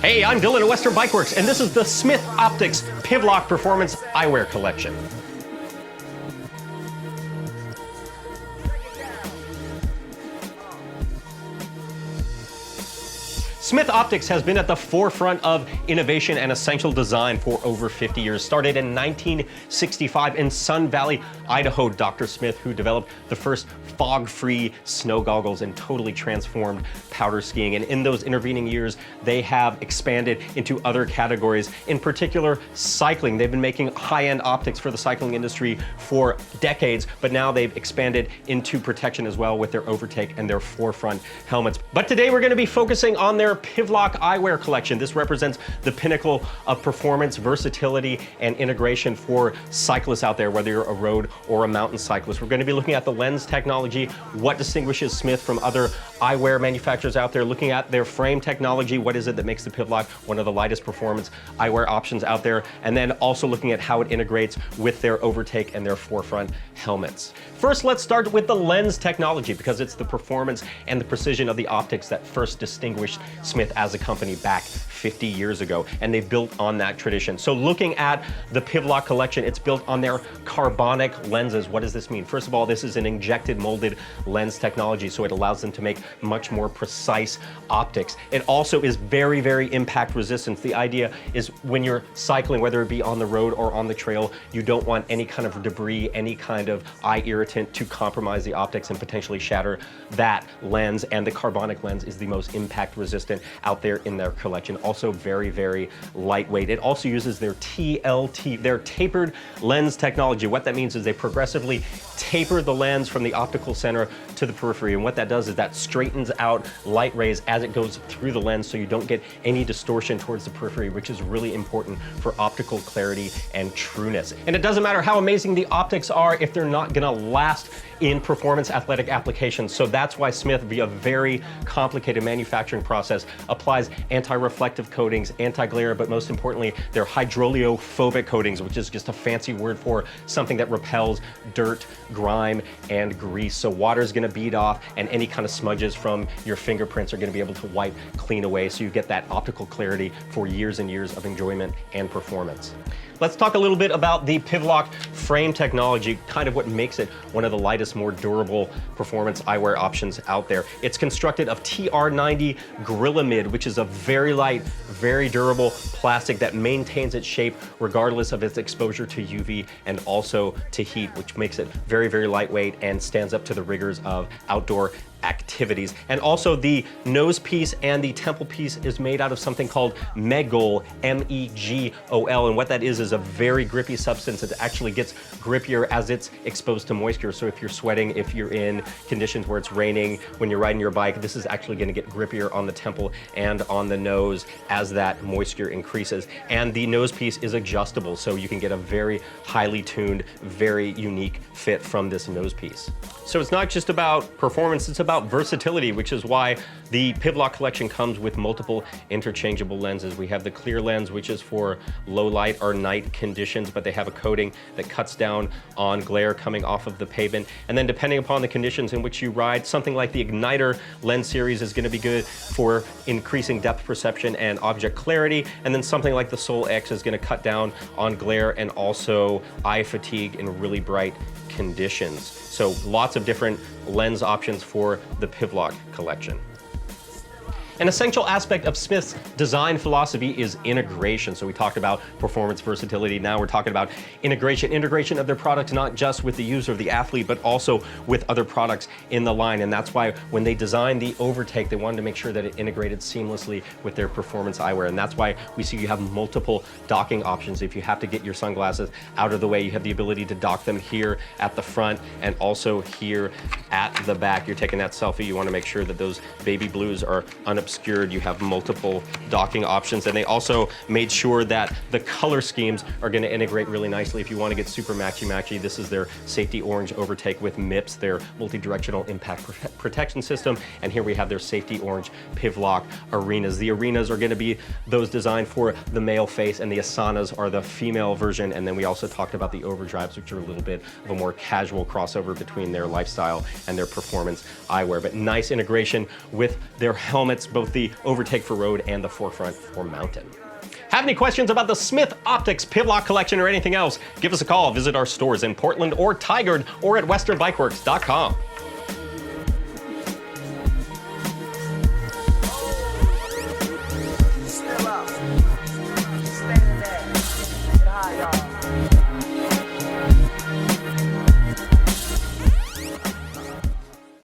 Hey, I'm Dylan at Western Bikeworks, and this is the Smith Optics Pivlock Performance Eyewear Collection. Smith Optics has been at the forefront of innovation and essential design for over 50 years. Started in 1965 in Sun Valley, Idaho. Dr. Smith, who developed the first fog-free snow goggles and totally transformed powder skiing. And in those intervening years, they have expanded into other categories, in particular cycling. They've been making high-end optics for the cycling industry for decades, but now they've expanded into protection as well with their overtake and their forefront helmets. But today we're going to be focusing on their Pivlock eyewear collection. This represents the pinnacle of performance, versatility, and integration for cyclists out there, whether you're a road or a mountain cyclist. We're going to be looking at the lens technology, what distinguishes Smith from other eyewear manufacturers out there, looking at their frame technology, what is it that makes the Pivlock one of the lightest performance eyewear options out there, and then also looking at how it integrates with their overtake and their forefront helmets. First, let's start with the lens technology, because it's the performance and the precision of the optics that first distinguished Smith as a company back 50 years ago, and they've built on that tradition. So looking at the Pivlock collection, it's built on their carbonic lenses. What does this mean? First of all, this is an injected molded lens technology, so it allows them to make much more precise optics. It also is very, very impact resistant. The idea is when you're cycling, whether it be on the road or on the trail, you don't want any kind of debris, any kind of eye irritant to compromise the optics and potentially shatter that lens, and the carbonic lens is the most impact resistant out there in their collection. Also very, very lightweight. It also uses their TLT, their tapered lens technology. What that means is they progressively taper the lens from the optical center to the periphery, and what that does is that straightens out light rays as it goes through the lens, so you don't get any distortion towards the periphery, which is really important for optical clarity and trueness. And it doesn't matter how amazing the optics are if they're not gonna last in performance athletic applications. So that's why Smith, via a very complicated manufacturing process, applies anti-reflective coatings, anti-glare, but most importantly, they're hydroleophobic coatings, which is just a fancy word for something that repels dirt, grime, and grease. So water's gonna bead off, and any kind of smudges from your fingerprints are gonna be able to wipe clean away, so you get that optical clarity for years and years of enjoyment and performance. Let's talk a little bit about the Pivlock frame technology, kind of what makes it one of the lightest, more durable performance eyewear options out there. It's constructed of TR90 Grilamid, which is a very light, very durable plastic that maintains its shape regardless of its exposure to UV and also to heat, which makes it very, very lightweight and stands up to the rigors of outdoor activities. And also the nose piece and the temple piece is made out of something called Megol, M-E-G-O-L, and what that is a very grippy substance. It actually gets grippier as it's exposed to moisture. So if you're sweating, if you're in conditions where it's raining, when you're riding your bike, this is actually going to get grippier on the temple and on the nose as that moisture increases. And the nose piece is adjustable, so you can get a very highly tuned, very unique fit from this nose piece. So it's not just about performance, it's about versatility, which is why the Pivlock collection comes with multiple interchangeable lenses. We have the clear lens, which is for low light or night conditions, but they have a coating that cuts down on glare coming off of the pavement. And then depending upon the conditions in which you ride, something like the Ignitor lens series is gonna be good for increasing depth perception and object clarity. And then something like the Sol X is gonna cut down on glare and also eye fatigue in really bright conditions. So lots of different lens options for the Pivlock collection. An essential aspect of Smith's design philosophy is integration. So we talked about performance, versatility. Now we're talking about integration. Integration of their products, not just with the user, the athlete, but also with other products in the line. And that's why when they designed the overtake, they wanted to make sure that it integrated seamlessly with their performance eyewear. And that's why we see you have multiple docking options. If you have to get your sunglasses out of the way, you have the ability to dock them here at the front and also here at the back. You're taking that selfie, you want to make sure that those baby blues are unobscured. You have multiple docking options, and they also made sure that the color schemes are going to integrate really nicely. If you want to get super matchy-matchy, this is their safety orange overtake with MIPS, their multi-directional impact protection system, and here we have their safety orange Pivlock Arenas. The Arenas are going to be those designed for the male face, and the Asanas are the female version, and then we also talked about the Overdrives, which are a little bit of a more casual crossover between their lifestyle and their performance eyewear, but nice integration with their helmets, both the overtake for road and the forefront for mountain. Have any questions about the Smith Optics Pivlock collection or anything else? Give us a call. Visit our stores in Portland or Tigard or at westernbikeworks.com. Still up. Standing there. Get high, y'all.